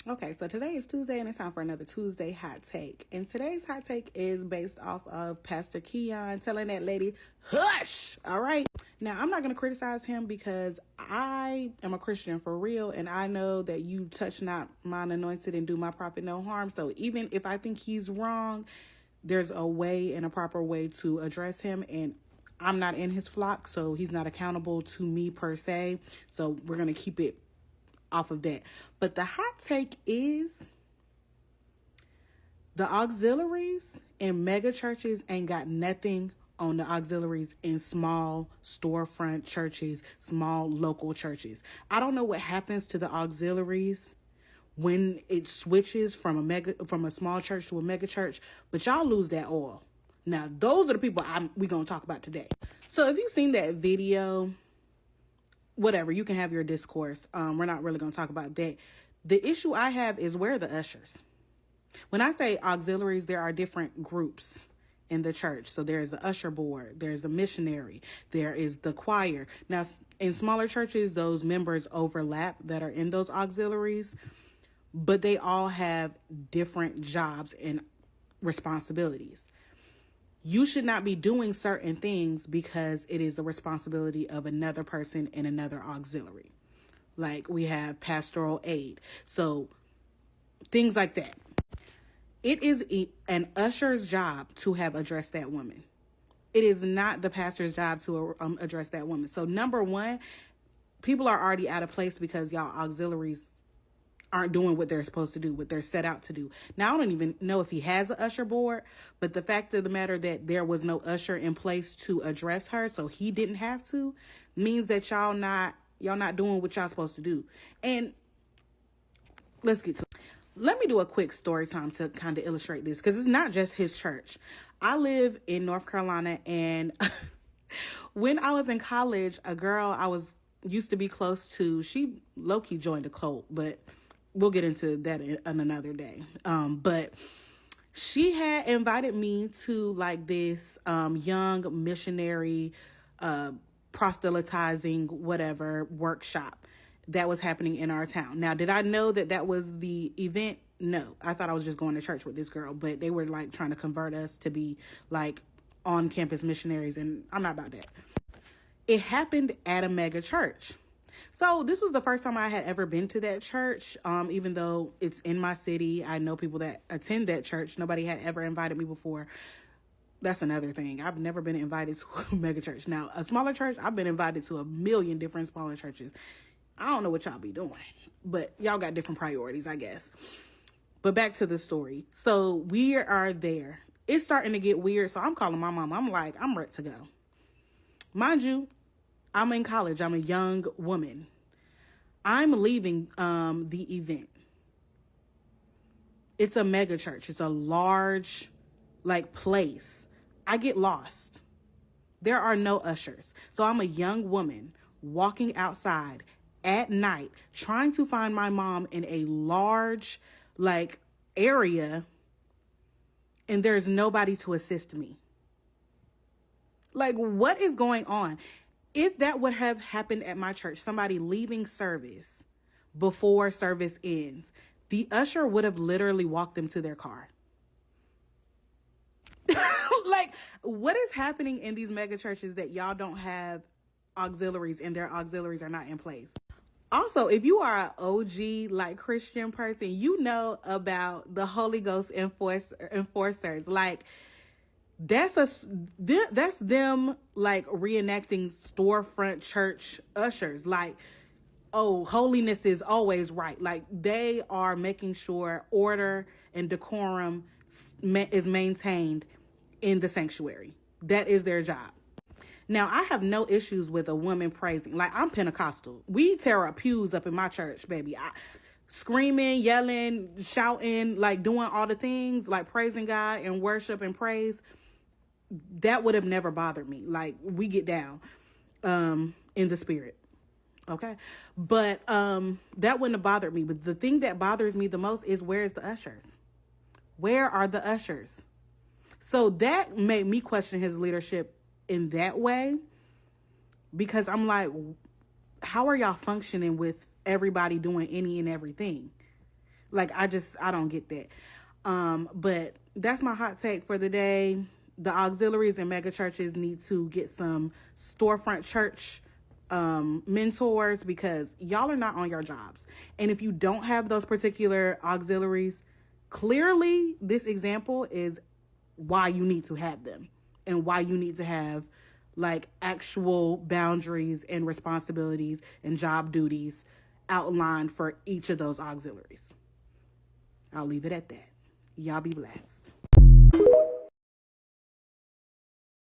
Okay, so today is Tuesday and it's time for another Tuesday hot take. And today's hot take is based off of Pastor Keon telling that lady, hush! All right. Now, I'm not going to criticize him because I am a Christian for real. And I know that you touch not mine anointed and do my prophet no harm. So even if I think he's wrong, there's a way and a proper way to address him. And I'm not in his flock, so he's not accountable to me per se. So we're going to keep it off of that. But the hot take is the auxiliaries in mega churches ain't got nothing on the auxiliaries in small storefront churches, small local churches. I don't know what happens to the auxiliaries when it switches from a small church to a mega church, but y'all lose that oil. Now, those are the people we're going to talk about today. So if you've seen that video, whatever, you can have your discourse. We're not really going to talk about that. The issue I have is, where are the ushers? When I say auxiliaries, there are different groups in the church. So there's the usher board, there's the missionary, there is the choir. Now, in smaller churches, those members overlap that are in those auxiliaries, but they all have different jobs and responsibilities. You should not be doing certain things because it is the responsibility of another person in another auxiliary. Like we have pastoral aid. So things like that. It is an usher's job to have addressed that woman. It is not the pastor's job to address that woman. So number one, people are already out of place because y'all auxiliaries aren't doing what they're supposed to do, what they're set out to do. Now, I don't even know if he has an usher board, but the fact of the matter that there was no usher in place to address her, so he didn't have to, means that y'all not doing what y'all supposed to do. And let's get to it. Let me do a quick story time to kind of illustrate this, because it's not just his church. I live in North Carolina, and when I was in college, a girl I used to be close to, she low-key joined a cult, but we'll get into that in another day. But she had invited me to like this young missionary proselytizing whatever workshop that was happening in our town. Now, did I know that was the event? No, I thought I was just going to church with this girl, but they were like trying to convert us to be like on campus missionaries, and I'm not about that. It happened at a mega church. So this was the first time I had ever been to that church. Even though it's in my city, I know people that attend that church. Nobody had ever invited me before. That's another thing. I've never been invited to a mega church. Now, a smaller church, I've been invited to a million different smaller churches. I don't know what y'all be doing, but y'all got different priorities, I guess. But back to the story. So we are there. It's starting to get weird. So I'm calling my mom. I'm like, I'm ready to go. Mind you, I'm in college. I'm a young woman. I'm leaving the event. It's a mega church. It's a large place. I get lost. There are no ushers. So I'm a young woman walking outside at night trying to find my mom in a large area, and there's nobody to assist me. What is going on? If that would have happened at my church, somebody leaving service before service ends, the usher would have literally walked them to their car. What is happening in these mega churches that y'all don't have auxiliaries and their auxiliaries are not in place? Also, if you are an OG Christian person, you know about the Holy Ghost enforcers. That's them reenacting storefront church ushers. Holiness is always right. They are making sure order and decorum is maintained in the sanctuary. That is their job. Now, I have no issues with a woman praising. I'm Pentecostal. We tear up pews up in my church, baby. Screaming, yelling, shouting, doing all the things, praising God and worship and praise. That would have never bothered me. We get down in the spirit. Okay. But that wouldn't have bothered me. But the thing that bothers me the most is, where's the ushers? Where are the ushers? So that made me question his leadership in that way, because I'm like, how are y'all functioning with everybody doing any and everything? Like, I don't get that. But that's my hot take for the day. The auxiliaries and mega churches need to get some storefront church mentors, because y'all are not on your jobs. And if you don't have those particular auxiliaries, clearly this example is why you need to have them, and why you need to have like actual boundaries and responsibilities and job duties outlined for each of those auxiliaries. I'll leave it at that. Y'all be blessed.